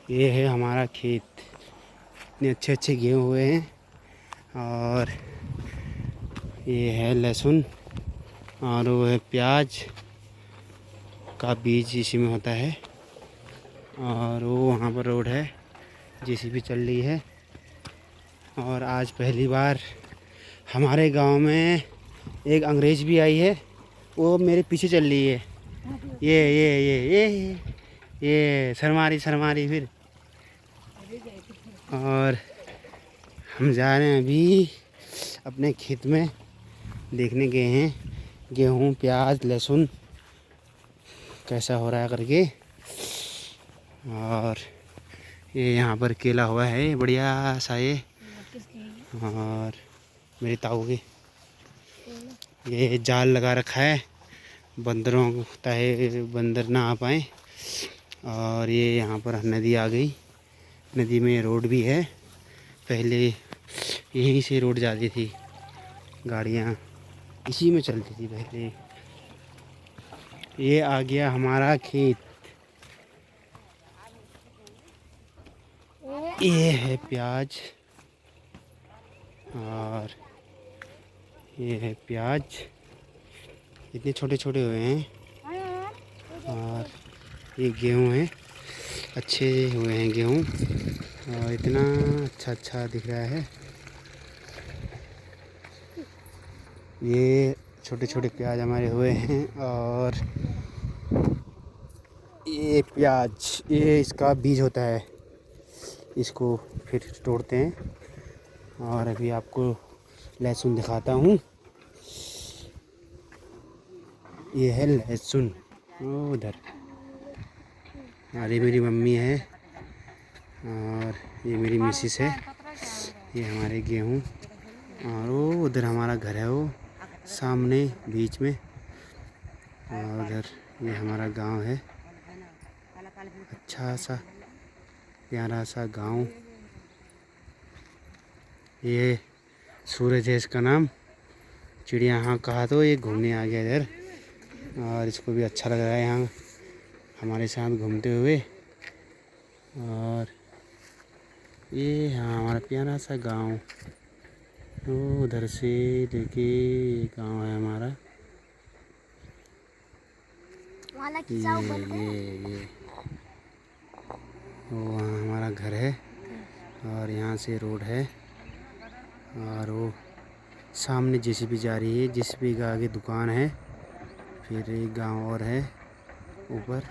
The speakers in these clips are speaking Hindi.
ये है हमारा खेत। इतने अच्छे अच्छे गेहूँ हुए हैं। और ये है लहसुन और वो है प्याज का बीज इसी में होता है। और वो वहाँ पर रोड है, जेसीबी चल रही है। और आज पहली बार हमारे गांव में एक अंग्रेज भी आई है, वो मेरे पीछे चल रही है। ये शर्मारी शर्मारी फिर। और हम जा रहे हैं अभी अपने खेत में, देखने गए हैं गेहूँ प्याज लहसुन कैसा हो रहा है करके। और ये यहाँ पर केला हुआ है बढ़िया सा ये। और मेरी ताऊ की ये जाल लगा रखा है, बंदरों होता है, बंदर ना आ पाए। और ये यहाँ पर नदी आ गई, नदी में रोड भी है। पहले यहीं से रोड जाती थी, गाड़ियाँ इसी में चलती थी पहले। ये आ गया हमारा खेत। ये है प्याज और ये है प्याज, इतने छोटे छोटे हुए हैं। और ये गेहूँ है, अच्छे हुए हैं गेहूँ और इतना अच्छा अच्छा दिख रहा है। ये छोटे छोटे प्याज हमारे हुए हैं। और ये प्याज ये इसका बीज होता है, इसको फिर तोड़ते हैं। और अभी आपको लहसुन दिखाता हूँ। ये है लहसुन उधर। और ये मेरी मम्मी है और ये मेरी मिसिस है। ये हमारे गेहूँ और वो उधर हमारा घर है, वो सामने बीच में। और उधर ये हमारा गांव है, अच्छा सा प्यारा सा गांव। ये सूरज है इसका नाम। चिड़िया हाँ कहा तो ये घूमने आ गया इधर, और इसको भी अच्छा लग रहा है यहाँ हमारे साथ घूमते हुए। और ये हाँ हमारा प्यारा सा गांव, वो उधर से लेके गांव है हमारा। ये वो वहाँ हमारा घर है और यहाँ से रोड है। और वो सामने जेसीबी जा रही है, जेसीबी का आगे दुकान है। फिर एक गांव और है ऊपर।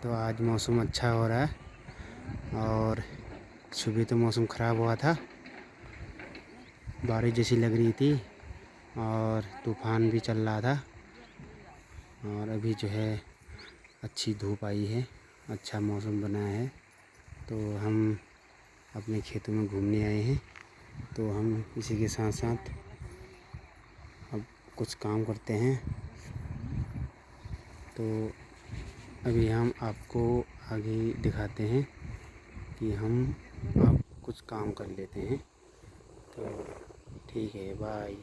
तो आज मौसम अच्छा हो रहा है। और सुबह तो मौसम ख़राब हुआ था, बारिश जैसी लग रही थी और तूफ़ान भी चल रहा था। और अभी जो है अच्छी धूप आई है, अच्छा मौसम बना है। तो हम अपने खेतों में घूमने आए हैं। तो हम इसी के साथ साथ अब कुछ काम करते हैं। तो अभी हम आपको आगे दिखाते हैं कि हम अब कुछ काम कर लेते हैं। तो ठीक है, बाय।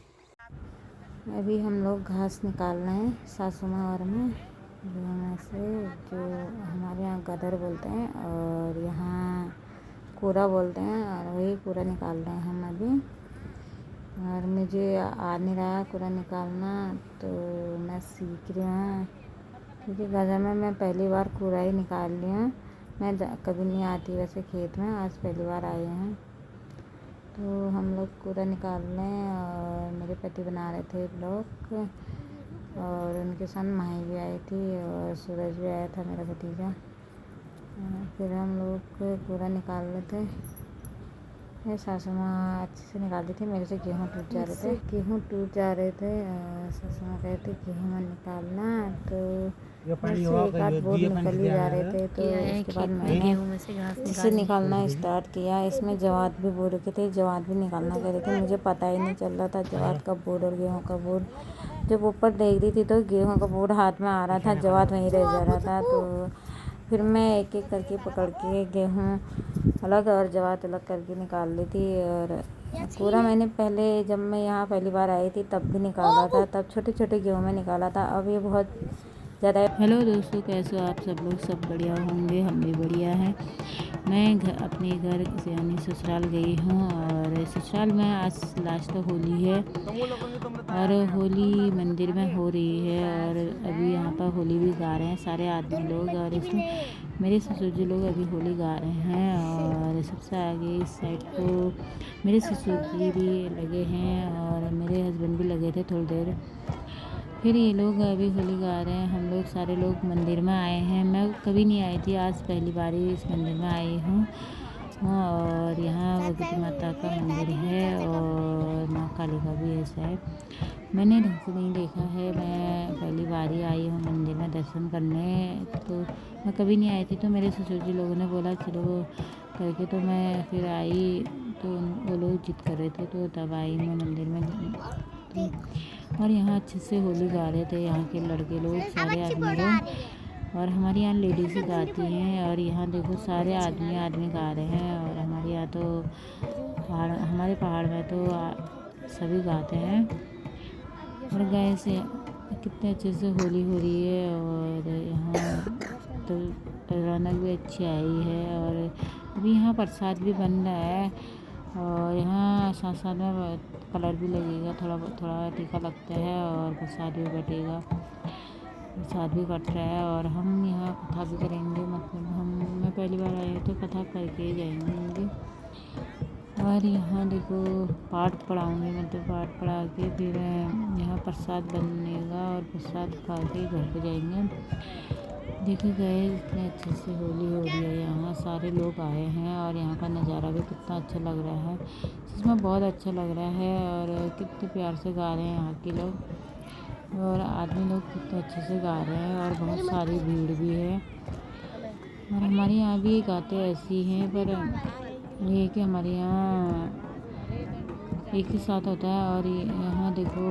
अभी हम लोग घास निकाल रहे हैं सासू माँ और मैं, में से जो हमारे यहाँ गदर बोलते हैं और यहाँ कूड़ा बोलते हैं। और वही कूड़ा निकाल रहे हैं हम अभी। और मुझे आ नहीं रहा कूड़ा निकालना, तो मैं सीख रही हूँ, क्योंकि गदर में मैं पहली बार कूड़ा ही निकाल रही हूँ। मैं कभी नहीं आती वैसे खेत में, आज पहली बार आए हैं। तो हम लोग कूड़ा निकाल रहे हैं और मेरे पति बना रहे थे ब्लॉग, और उनके साथ माही भी आई थी और सूरज भी आया था मेरा भतीजा। फिर हम लोग कूड़ा निकाल रहे थे। मेरी सासू माँ अच्छे से निकालती थी, मेरे से गेहूँ टूट जा रहे थे। सासू माँ कहते गेहूँ मत निकालना, तो एक आध बोर निकल ही जा रहे थे। तो उसके बाद मैंने इसे निकालना स्टार्ट किया। इसमें जवाद भी बो रखे थे, जवाद भी निकालना कह रहे थे। मुझे पता ही नहीं चल रहा था जवाद का बोर और गेहूँ का बोर। जब ऊपर देख रही थी तो गेहूँ का बोर हाथ में आ रहा था, जवाद वहीं रह जा रहा था। तो फिर मैं एक एक करके पकड़ के गेहूँ अलग और जवाद अलग करके निकाल ली थी। और पूरा मैंने पहले जब मैं यहाँ पहली बार आई थी तब भी निकाला था, तब छोटे छोटे गेहूँ में निकाला था। अब ये बहुत ज़्यादा। हेलो दोस्तों, कैसे हो आप सब लोग? सब बढ़िया होंगे, हम भी बढ़िया हैं। मैं अपने घर यानी ससुराल गई हूँ और ससुराल में आज लास्ट होली है और होली मंदिर में हो रही है और अभी यहाँ पर होली भी गा रहे हैं सारे आदमी लोग। और इसमें मेरे ससुर जी लोग अभी होली गा रहे हैं और सबसे आगे इस साइड को मेरे ससुर जी भी लगे हैं और मेरे हस्बैंड भी लगे थे थोड़ी देर। फिर ये लोग अभी होली गा रहे हैं। हम लोग सारे लोग मंदिर में आए हैं। मैं कभी नहीं आई थी, आज पहली बार ही इस मंदिर में आई हूँ। और यहाँ भगवती माता का मंदिर है और माँ काली का भी है शायद। मैंने ढंग से नहीं देखा है, मैं पहली बार ही आई हूँ मंदिर में दर्शन करने। तो मैं कभी नहीं आई थी, तो मेरे ससुर जी लोगों ने बोला चलो करके, तो मैं फिर आई। तो वो लोग जिद कर रहे थे तो तब आई मैं मंदिर में। और यहाँ अच्छे से होली गा रहे थे यहाँ के लड़के लोग, सारे आदमी लोग। और हमारे यहाँ लेडीज़ गाती हैं और यहाँ देखो सारे आदमी गा रहे हैं। और हमारे यहाँ तो हमारे पहाड़ में तो सभी गाते हैं। और गाय से कितने अच्छे से होली हो रही है और यहाँ तो रौनक भी अच्छी आई है। और अभी यहाँ प्रसाद भी बन रहा है और यहाँ साथ साथ में कलर भी लगेगा, थोड़ा टीका लगता है और प्रसाद भी बटेगा, प्रसाद भी कट रहा है। और हम यहाँ कथा भी करेंगे, मतलब मैं पहली बार आई हूँ तो कथा करके ही जाएंगे। और यहाँ देखो पाठ पढ़ाऊँगी, मतलब पाठ पढ़ा के फिर यहाँ प्रसाद बनेगा और प्रसाद खा के घर पे जाएंगे। देखो गए इतने अच्छे से होली हो रही है, यहाँ सारे लोग आए हैं और यहाँ का नज़ारा भी कितना अच्छा लग रहा है, इसमें बहुत अच्छा लग रहा है। और कितने प्यार से गा रहे हैं यहाँ के लोग और आदमी लोग कितने अच्छे से गा रहे हैं और बहुत सारी भीड़ भी है। और हमारे यहाँ भी गाते ऐसी हैं, पर ये कि हमारे यहाँ एक ही साथ होता है। और यहाँ देखो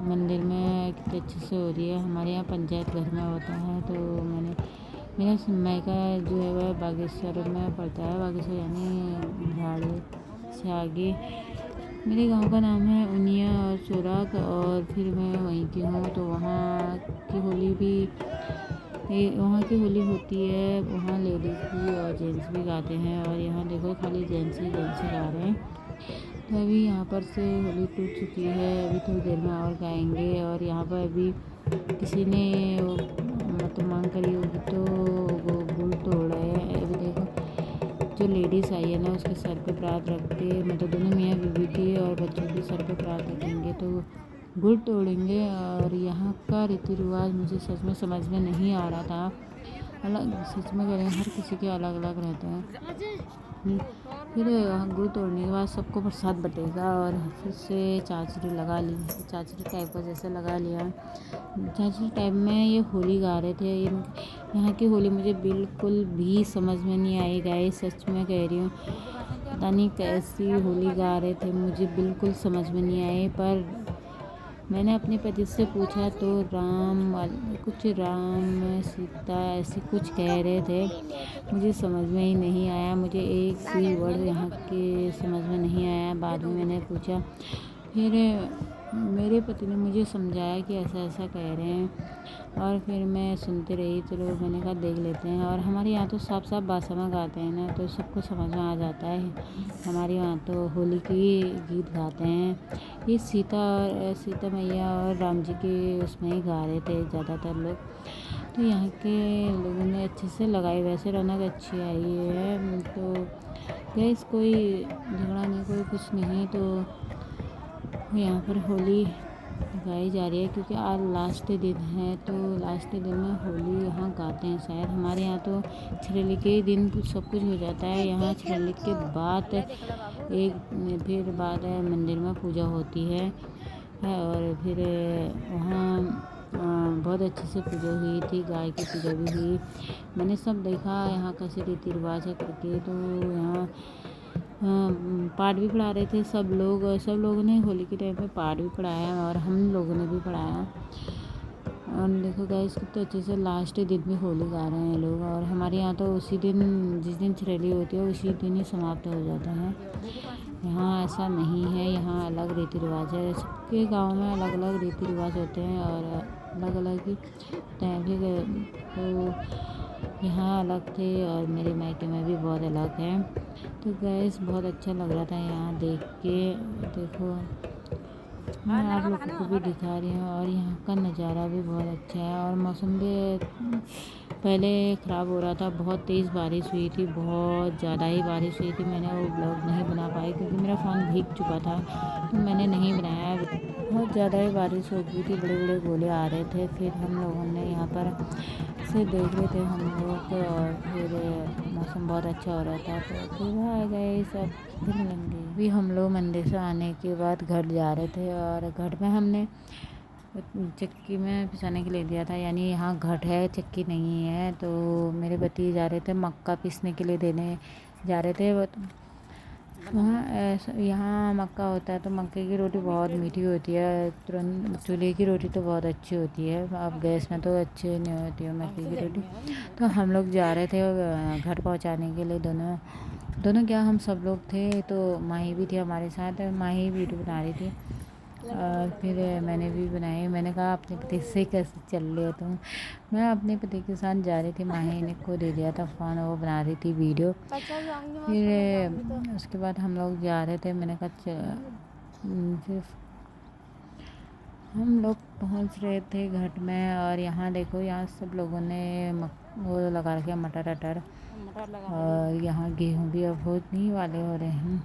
मंदिर में कितने अच्छे से हो रही है। हमारे यहाँ पंचायत घर में होता है, तो मेरा मायका जो है वह बागेश्वर में पड़ता है। बागेश्वर यानी झाड़ से आगे। मेरे गांव का नाम है उनिया और सोराग और फिर मैं वहीं की हूँ। तो वहाँ की होली होती है, वहाँ लेडीज़ भी और जेंट्स भी गाते हैं। और यहाँ देखो खाली जेंट्स ही गा रहे हैं। तो अभी यहाँ पर से होली टूट चुकी है, अभी थोड़ी देर में और गाएंगे। और यहाँ पर अभी किसी ने मतलब मांग करी होगी तो वो गुल तोड़ रहे हैं। अभी देखो जो लेडीज़ आई है ना उसके सर पे प्रात रख के, मतलब दोनों मियाँ बीवी की और बच्चों के सर पे प्रात रखेंगे तो गुड़ तोड़ेंगे। और यहाँ का रीति रिवाज मुझे सच में समझ में नहीं आ रहा था, अलग सच में कह रहे हैं, हर किसी के अलग अलग रहते हैं। फिर गुड़ तोड़ने के बाद सबको प्रसाद बटेगा और फिर से चाचरी लगा ली, चाचरी टाइप का जैसे लगा लिया। चाचरी टाइप में ये होली गा रहे थे। यहाँ की होली मुझे बिल्कुल भी समझ में नहीं आई गाइस, सच में कह रही हूँ। पता नहीं कैसी होली गा रहे थे, मुझे बिल्कुल समझ में नहीं आई। पर मैंने अपने पति से पूछा तो राम सीता ऐसे कुछ कह रहे थे, मुझे समझ में ही नहीं आया। मुझे एक भी वर्ड यहाँ के समझ में नहीं आया। बाद में मैंने पूछा, फिर मेरे पति ने मुझे समझाया कि ऐसा ऐसा कह रहे हैं और फिर मैं सुनते रही। चलो मैंने कहा देख लेते हैं। और हमारे यहाँ तो साफ भाषा में गाते हैं ना, तो सबको समझ में आ जाता है। हमारे यहाँ तो होली की गीत गाते हैं। ये सीता मैया और राम जी के उसमें ही गा रहे थे ज़्यादातर लोग। तो यहाँ के लोगों ने अच्छे से लगाई, वैसे रौनक अच्छी आई है। तो गैस कोई झगड़ा नहीं, कोई कुछ नहीं। तो यहाँ पर होली गाई जा रही है क्योंकि आज लास्ट दिन है, तो लास्ट दिन में होली यहाँ गाते हैं शायद। हमारे यहाँ तो छरेली के दिन सब कुछ हो जाता है। यहाँ छरेली के बाद फिर बाद मंदिर में पूजा होती है और फिर वहाँ बहुत अच्छे से पूजा हुई थी, गाय की पूजा भी हुई। मैंने सब देखा यहाँ कैसे रीति रिवाज है करके। तो यहाँ पाठ भी पढ़ा रहे थे सब लोगों ने होली के टाइम पे पाठ भी पढ़ाया और हम लोगों ने भी पढ़ाया। और देखो गाइस कितने अच्छे से लास्ट दिन भी होली गा रहे हैं लोग। और हमारे यहाँ तो उसी दिन, जिस दिन छरेली होती है उसी दिन ही समाप्त हो जाता है। यहाँ ऐसा नहीं है, यहाँ अलग रीति रिवाज है। सबके गाँव में अलग अलग रीति रिवाज होते हैं और अलग अलग ही टाइप के, तो यहाँ अलग थे और मेरे मायके में भी बहुत अलग है। तो गैस बहुत अच्छा लग रहा था यहाँ देख के। देखो मैं आप लोगों को भी दिखा रही हूँ, और यहाँ का नज़ारा भी बहुत अच्छा है। और मौसम भी पहले ख़राब हो रहा था, बहुत तेज़ बारिश हुई थी, बहुत ज़्यादा ही बारिश हुई थी। मैंने वो ब्लॉग नहीं बना पाई क्योंकि मेरा फ़ोन भीग चुका था, तो मैंने नहीं बनाया। बहुत ज़्यादा ही बारिश हो गई थी, बड़े बड़े गोले आ रहे थे। फिर हम लोगों ने यहाँ पर से देख रहे थे हम लोग, और फिर मौसम बहुत अच्छा हो रहा था, तो फिर आ गए सब। फिर मिलेंगे भी। हम लोग मंदिर से आने के बाद घर जा रहे थे, और घर में हमने चक्की में पिसाने के लिए दिया था, यानी यहाँ घट है, चक्की नहीं है। तो मेरे भतीजे जा रहे थे मक्का पीसने के लिए देने जा रहे थे। वहाँ यहाँ मक्का होता है तो मक्के की रोटी बहुत मीठी होती है, तुरंत चूल्हे की रोटी तो बहुत अच्छी होती है, अब गैस में तो अच्छी नहीं होती है मक्के की रोटी। तो हम लोग जा रहे थे घर पहुँचाने के लिए, दोनों दोनों क्या, हम सब लोग थे। तो माही भी थी हमारे साथ, माही वीडियो बना रही थी, और फिर मैंने भी बनाई। मैंने कहा अपने पति से कैसे चल रहे हो तुम। मैं अपने पति के साथ जा रही थी, माही ने को दे दिया था फ़ोन, वो बना रही थी वीडियो। फिर उसके बाद हम लोग जा रहे थे, मैंने कहा फिर हम लोग पहुंच रहे थे घाट में। और यहाँ देखो, यहाँ सब लोगों ने वो लगा रखे मटर अटर, और यहाँ गेहूँ भी अब होने वाले हो रहे हैं।